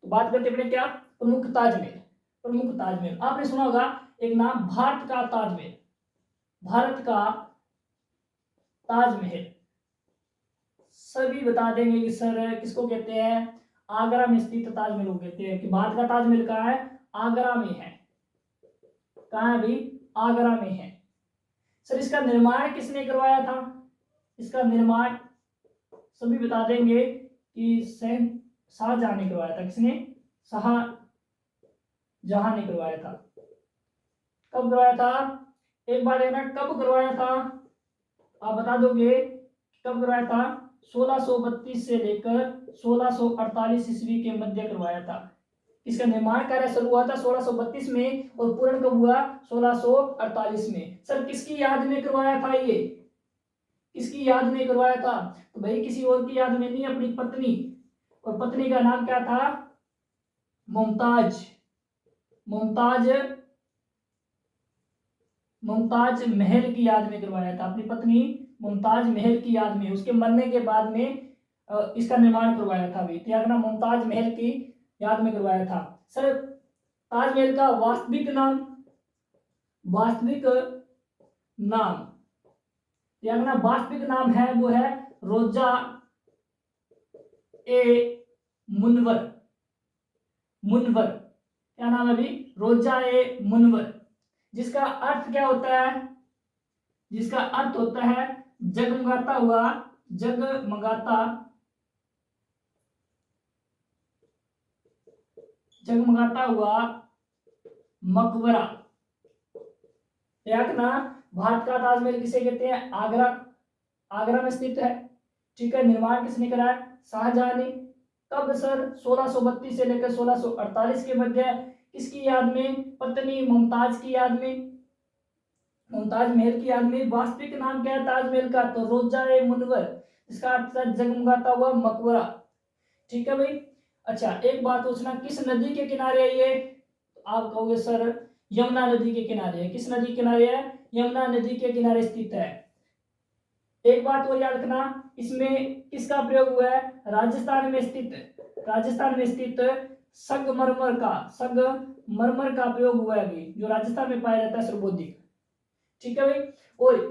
तो बात करते हैं अपने क्या, प्रमुख ताजमहल। प्रमुख ताजमहल आपने सुना होगा एक नाम, भारत का ताजमहल। भारत का ताजमहल सभी बता देंगे कि सर किसको कहते हैं, आगरा में स्थित ताजमहल को कहते हैं। कि भारत का ताजमहल कहाँ है, आगरा में है। कहाँ है भाई, आगरा में है। सर इसका निर्माण किसने करवाया था, इसका निर्माण सभी बता देंगे कि शाहजहां ने करवाया था। किसने, शाहजहां ने करवाया था। कब करवाया था, एक बार देखना कब करवाया था, आप बता दोगे कब करवाया था। 1632 से लेकर 1648 ईस्वी के मध्य करवाया था। इसका निर्माण कार्य शुरू हुआ था 1632 में और पूर्ण कब हुआ, 1648 में। सर किसकी याद में करवाया था ये, किसकी याद में करवाया था, तो भाई किसी और की याद में नहीं, अपनी पत्नी, और पत्नी का नाम क्या था, मुमताज। मुमताज, मुमताज महल की याद में करवाया था। अपनी पत्नी मुमताज महल की याद में, उसके मरने के बाद में इसका निर्माण करवाया था। भी त्यागना मुमताज महल की याद में करवाया था। सर ताजमहल का वास्तविक नाम, वास्तविक नाम त्यागना वास्तविक नाम है वो है रोजा ए मुनवर। मुनवर क्या नाम है अभी, रोजा ए मुनवर, जिसका अर्थ क्या होता है, जिसका अर्थ होता है जगमगाता हुआ, जगमगाता, जगमगाता हुआ मकबरा। याद रखना भारत का ताजमहल किसे कहते हैं, आगरा, आगरा में स्थित है। ठीक है, निर्माण किसने कराया, शाहजहां ने। कब सर, 1632 से लेकर 1648 के मध्य। किसकी याद में, पत्नी मुमताज की याद में, मुमताज महल की याद में। वास्तविक नाम क्या है ताजमहल का, तो रोजा ए मुनवर, इसका अर्थ है जगमगाता हुआ मकबरा। ठीक है भाई। अच्छा एक बात पूछना, किस नदी के किनारे है ये, आप कहोगे सर यमुना नदी के किनारे है। किस नदी के किनारे है, यमुना नदी के किनारे स्थित है। एक बात और याद रखना, इसमें किसका प्रयोग हुआ है, राजस्थान में स्थित, राजस्थान में स्थित संगमरमर का, संगमरमर का प्रयोग हुआ है अभी, जो राजस्थान में पाया जाता है सर्वोधिक। ठीक है भाई।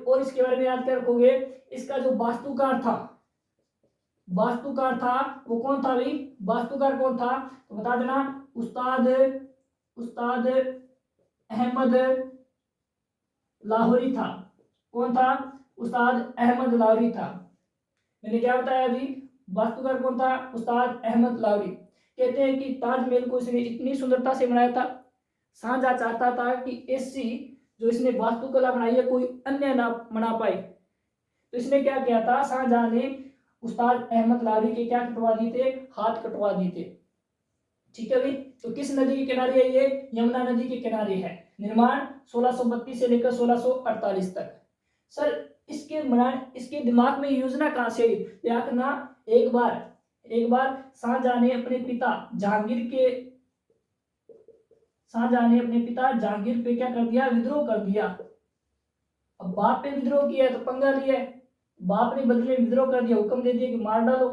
और इसके बारे में याद क्या रखोगे, इसका जो वास्तुकार था, वास्तुकार था वो कौन था भाई, वास्तुकार कौन था, तो बता देना, उस्ताद, उस्ताद अहमद लाहौरी था। कौन था, उस्ताद अहमद लाहौरी था। मैंने क्या बताया अभी, वास्तुकार कौन था, उस्ताद अहमद लाहौरी। कहते हैं कि ताजमहल को इसने इतनी सुंदरता से बनाया था, शाहजहां चाहता था कि ऐसी जो इसने वास्तुकला बनाई है कोई अन्य ना बना पाए। तो इसने क्या किया था, शाहजहां ने उस्ताद अहमद लाहौरी के क्या कटवा दिए थे, हाथ कटवा दिए थे। ठीक है भाई। तो किस नदी के किनारे है ये, यमुना नदी के किनारे है। निर्माण 1632 से लेकर 1648 तक। सर इसके दिमाग में योजना कहां से आई, याद रखना। एक बार शाहजहां ने अपने पिता जहांगीर के, शाहजहां ने अपने पिता जहांगीर पे क्या कर दिया, विद्रोह कर दिया। अब बाप पे विद्रोह किया तो पंगा लिया, बाप ने बदले में विद्रोह कर दिया, हुक्म दे दिया कि मार डालो।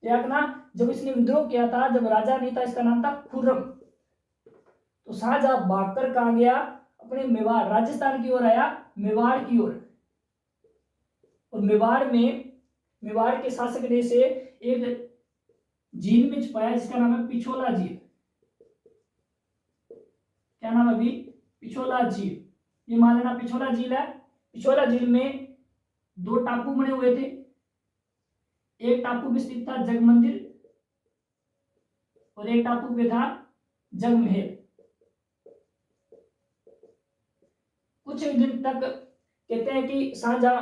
याद रखना, जब इसने विद्रोह किया था, जब राजा नहीं था, इसका नाम था खुर्रम, तो शाहजहां भागकर कहां गया, अपने मेवाड़, राजस्थान की ओर आया, मेवाड़ की ओर। और मेवाड़ के शासक ने से एक झील में छुपाया जिसका नाम है पिछोला झील। क्या नाम है अभी, पिछोला झील। ये मान लेना पिछोला झील है। पिछोला झील में दो टापू बने हुए थे, एक टापू में स्थित था जगमंदिर और एक टापू पे था जगमहल। कुछ दिन तक कहते हैं कि शाहजहां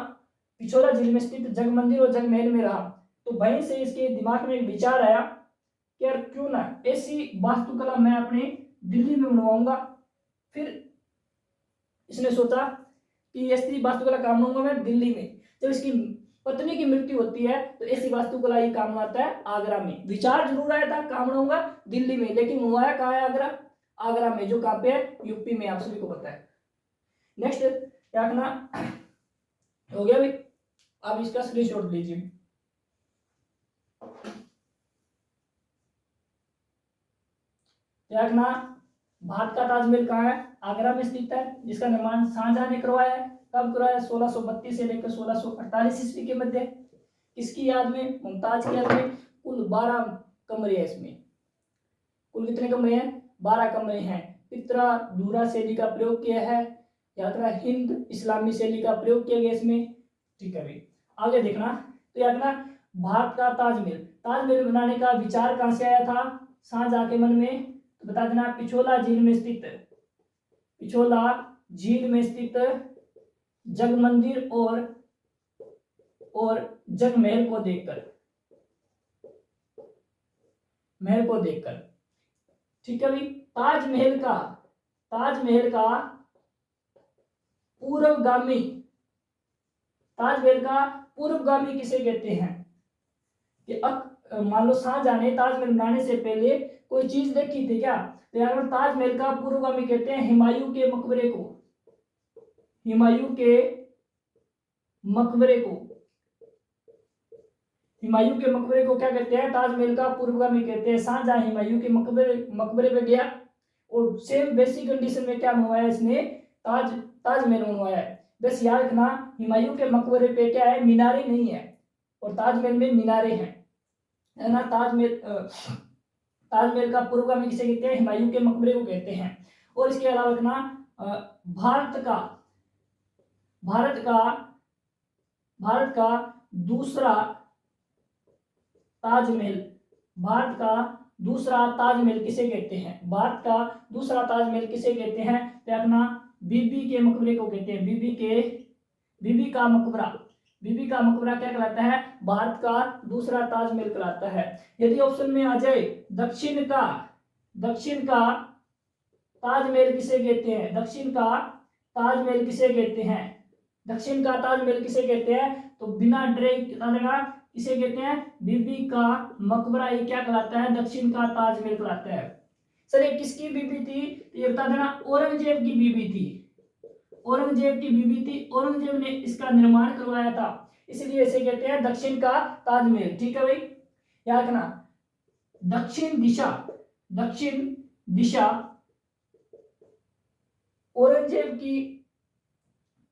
पिछोला झील में स्थित जगमंदिर और जगमहल में रहा। तो वहीं से इसके दिमाग में एक विचार आया कि यार क्यों ना ऐसी वास्तुकला मैं अपने दिल्ली में बनवाऊंगा। फिर इसने सोचा कि ऐसी वास्तुकला काम बनाऊंगा मैं दिल्ली में। जब इसकी पत्नी की मृत्यु होती है तो ऐसी वास्तुकला ये काम आता है आगरा में। विचार जरूर आया था काम बनाऊंगा दिल्ली में, लेकिन बनवाया कहाँ है, आगरा, आगरा में, जो कहाँ पे है, यूपी में, आप सभी को पता है। नेक्स्ट क्या करना, हो गया भाई, आप इसका स्क्रीनशॉट लीजिए। याद रखना भारत का ताजमहल कहाँ है, आगरा में स्थित है, जिसका निर्माण शाहजहां ने करवाया है। कब करवाया, 1632 से लेकर 1648 ईस्वी के मध्य। किसकी याद में, मुमताज की याद में। कुल 12 कमरे हैं इसमें। कुल कितने कमरे हैं, 12 कमरे हैं। पित्रा धूरा शैली का प्रयोग किया है, याद रखना हिंद इस्लामी शैली का प्रयोग किया गया इसमें। ठीक है भाई, आगे देखना। तो याद रखना भारत का ताजमहल, ताजमहल बनाने का विचार कहां से आया था, शाहजहां के मन में। तो बता देना पिछोला झील में स्थित, पिछोला झील में स्थित जग मंदिर और जग महल को देखकर, महल को देखकर। ठीक है भाई, ताजमहल का पूर्वगामी, ताजमहल का पूर्वगामी किसे कहते हैं, कि मान लो शाहजहां ने ताजमहल बनाने से पहले कोई चीज देखी थी क्या, तो यहाँ पर ताजमहल का पूर्वगामी कहते हैं हुमायूं के मकबरे को, हुमायूं के मकबरे को, हुमायूं के मकबरे को क्या कहते हैं, ताजमहल का पूर्वगामी कहते हैं। शाहजहां हुमायूं के मकबरे पे गया और सेम वैसी कंडीशन में क्या बनवाया इसने, ताजमहल बनवाया है। बस याद रखना हुमायूं के मकबरे पे क्या है, मीनारे नहीं है, और ताजमहल में मीनारे हैं, है ना। ताजमहल का पूर्वगामी किसे कहते हैं, हुमायूं के मकबरे को कहते हैं। और इसके अलावा रखना भारत का दूसरा ताजमहल, भारत का दूसरा ताजमहल किसे कहते हैं, भारत का दूसरा ताजमहल किसे कहते हैं, देखना बीबी के मकबरे को कहते हैं। बीबी का मकबरा, बीबी का मकबरा क्या कहलाता है, भारत का दूसरा ताजमहल कहलाता है। यदि ऑप्शन में आ जाए दक्षिण का ताजमहल किसे कहते हैं, दक्षिण का ताजमहल किसे कहते हैं, दक्षिण का ताजमहल किसे कहते हैं, तो बिना डरे बता देगा किसे कहते हैं, बीबी का मकबरा ही क्या कहलाता है, दक्षिण का ताजमहल कहलाता है। सर ये किसकी बीबी थी, ये बता देना औरंगजेब की बीबी थी, औरंगजेब की बीबी थी, औरंगजेब ने इसका निर्माण करवाया था, इसलिए इसे कहते हैं दक्षिण का ताजमहल। ठीक है भाई, याद रखना दक्षिण दिशा औरंगजेब की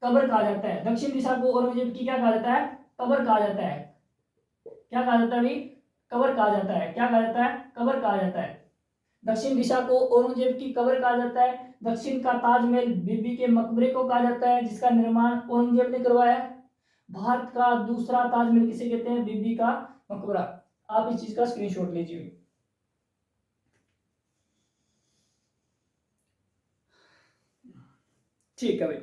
कब्र कहा जाता है, दक्षिण दिशा को औरंगजेब की क्या कहा जाता है, कब्र कहा जाता है। क्या कहा जाता है भाई, कब्र कहा जाता है। क्या कहा जाता है, कब्र कहा जाता है। दक्षिण दिशा को औरंगजेब की कब्र कहा जाता है। दक्षिण का ताजमहल बीबी के मकबरे को कहा जाता है, जिसका निर्माण औरंगजेब ने करवाया। भारत का दूसरा ताजमहल किसे कहते हैं, बीबी का मकबरा। आप इस चीज का स्क्रीनशॉट लीजिए। ठीक है भाई,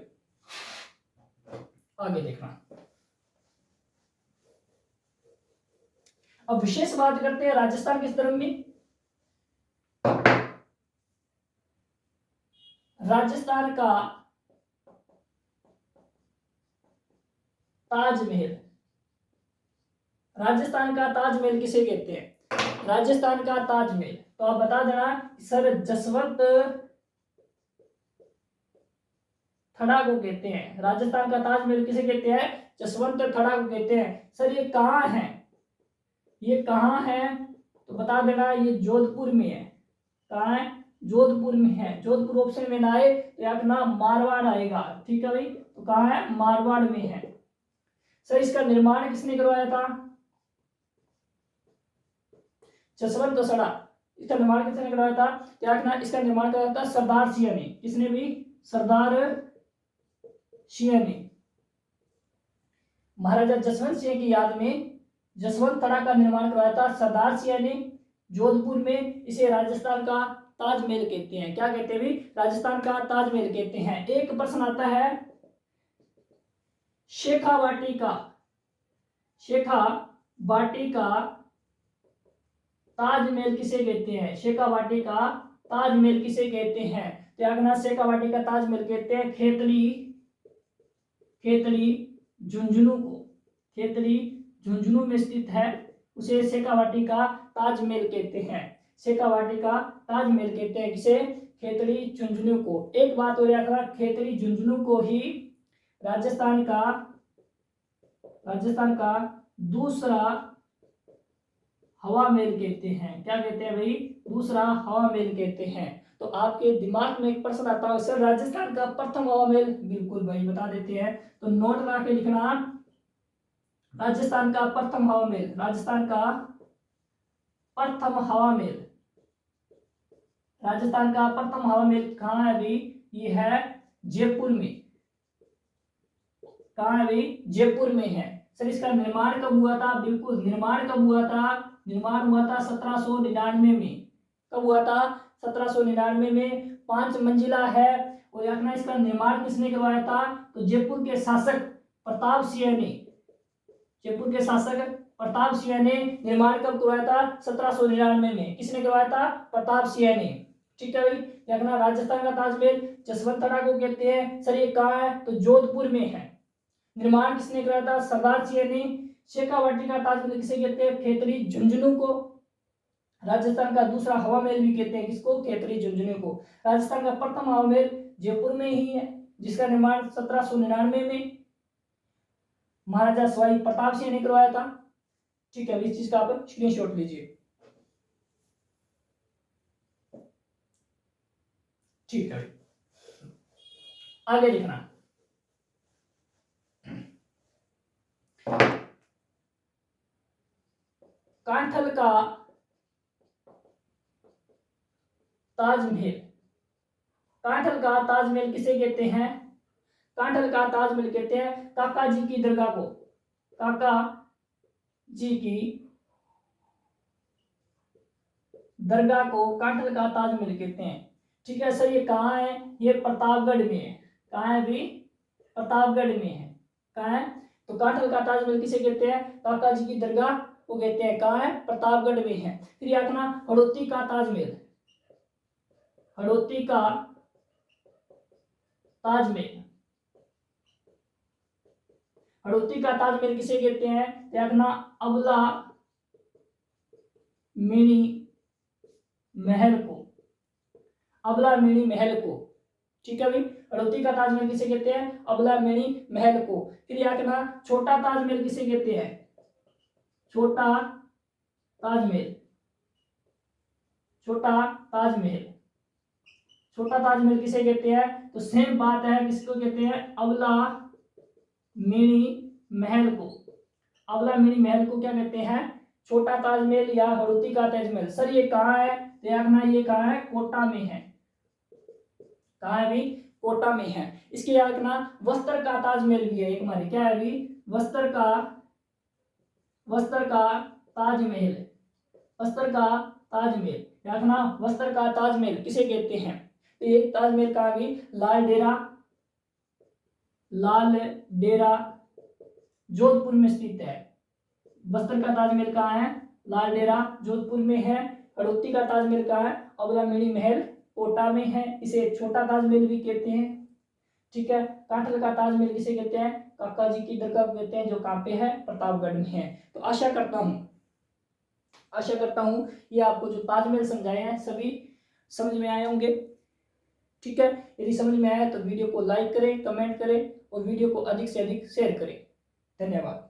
आगे देखना। अब विशेष बात करते हैं राजस्थान के संदर्भ में। राजस्थान का ताजमहल, राजस्थान का ताजमहल किसे कहते हैं, राजस्थान का ताजमहल, तो आप बता देना सर जसवंत थड़ा को कहते हैं। राजस्थान का ताजमहल किसे कहते हैं, जसवंत थड़ा को कहते हैं। सर ये कहाँ है, ये कहाँ है, तो बता देना ये जोधपुर में है। कहाँ है, जोधपुर में है। जोधपुर ऑप्शन में ना आए तो याद रखना मारवाड़ आएगा। ठीक है भाई, तो कहाँ है, मारवाड़ में है। सर इसका निर्माण किसने करवाया था, जसवंत थड़ा, इसका निर्माण किसने करवाया था, याद रखना इसका निर्माण करवाया था सरदार सिंह ने। किसने भी, सरदार सिंह ने। महाराजा जसवंत सिंह की याद में जसवंत थड़ा का निर्माण करवाया था सरदार सिंह ने जोधपुर में। इसे राजस्थान का ताजमहल कहते हैं। क्या कहते हैं भी, राजस्थान का ताजमहल कहते हैं। एक प्रश्न आता है शेखावाटी का ताजमहल किसे कहते हैं, शेखावाटी का ताजमहल किसे कहते हैं, तो याद शेखावाटी का ताजमहल कहते हैं खेतड़ी झुंझुनू को। खेतड़ी झुंझुनू में स्थित है, उसे शेखावाटी का ताजमहल कहते हैं। शेखावाटी का ताजमहल कहते हैं किसे, खेतड़ी झुंझुनू को। एक बात और याद रखना, खेतड़ी झुंझुनू को ही राजस्थान का दूसरा हवा महल कहते हैं। क्या कहते हैं भाई? दूसरा हवा महल कहते हैं। तो आपके दिमाग में एक प्रश्न आता है, सर राजस्थान का प्रथम हवा महल? बिल्कुल भाई, बता देते हैं। तो नोट बना के लिखना, राजस्थान का प्रथम हवा महल, राजस्थान का प्रथम हवा महल, राजस्थान का प्रथम हवा महल कहाँ है भाई? ये है जयपुर में। कहाँ है भाई? जयपुर में है। सर इसका निर्माण कब हुआ था? बिल्कुल, निर्माण कब हुआ था? निर्माण हुआ था 1799 में। कब हुआ था? 1799 में। 5 मंजिला है। और रखना, इसका निर्माण किसने करवाया था? तो जयपुर के शासक प्रताप सिंह ने, जयपुर के शासक प्रताप सिंह ने निर्माण कब करवाया था? 1799 में। किसने करवाया था? प्रताप सिंह ने। ठीक है भाई, रखना राजस्थान का ताजमहल जसवंतरा को कहते हैं। सर ये कहाँ है? तो जोधपुर में है। निर्माण किसने कराया था? सरदार सिंह ने। शेखावाटी का ताजमहल किसे कहते हैं? खेतरी झुंझुनू को। राजस्थान का दूसरा हवा महल भी कहते हैं किसको? खेतरी झुंझुनू को। राजस्थान का प्रथम हवा महल जयपुर में ही है, जिसका निर्माण 1799 में महाराजा सवाई प्रताप सिंह ने करवाया था। ठीक है, इस चीज का आप स्क्रीनशॉट लीजिए। ठीक है, आगे लिखना, कांठल का ताजमहल, कांठल का ताजमहल किसे कहते हैं? कांठल का ताजमहल कहते हैं काका जी की दरगाह को। काका जी की दरगाह को कांठल का ताजमहल कहते हैं। ठीक है सर, ये कहाँ है? ये प्रतापगढ़ में है। कहाँ है भी? प्रतापगढ़ में है। कहाँ है? तो कांठल का ताजमहल किसे कहते हैं? काका जी की दरगाह को कहते हैं। कहाँ है? प्रतापगढ़ में है। फिर याद रखना, हड़ौती का ताजमहल, हड़ौती का ताजमहल, हड़ौती का ताजमहल किसे कहते हैं? रखना, अबला मिनी महल को, अबला मिनी महल को। ठीक है भाई, हड़ौती का ताजमहल किसे कहते हैं? अबला मिनी महल को। फिर याद रखना, छोटा ताजमहल किसे कहते हैं? छोटा ताजमहल, छोटा ताजमहल, छोटा ताजमहल किसे कहते हैं? तो सेम बात है, किसको कहते हैं? अबला मिनी महल को। अबला मिनी महल को क्या कहते हैं? छोटा ताजमहल या हड़ौती का ताजमहल। सर ये कहाँ है? तो देखना, ये कहाँ है? कोटा में है। कहाँ है भाई? कोटा में है। इसके याद रखना, वस्त्र का ताजमहल भी है एक हमारे। क्या है अभी? वस्त्र का, वस्त्र का ताजमहल, वस्त्र का ताजमहल। रखना, वस्त्र का ताजमहल किसे कहते हैं? तो एक ताजमहल का भी लाल डेरा, लाल डेरा जोधपुर में स्थित है। वस्त्र का ताजमहल कहाँ है? लाल डेरा जोधपुर में है। हड़ौती का ताजमहल कहाँ है? अबला मिनी महल कोटा में है। इसे छोटा ताजमहल भी कहते हैं। ठीक है, कांठल का ताजमहल किसे कहते हैं? काका जी की दरगाह कहते हैं, जो कहाँ पे है? प्रतापगढ़ में है। तो आशा करता हूं ये आपको जो ताजमहल समझाए हैं सभी समझ में आए होंगे। ठीक है, यदि समझ में आया तो वीडियो को लाइक करें, कमेंट करें और वीडियो को अधिक से अधिक शेयर करें। धन्यवाद।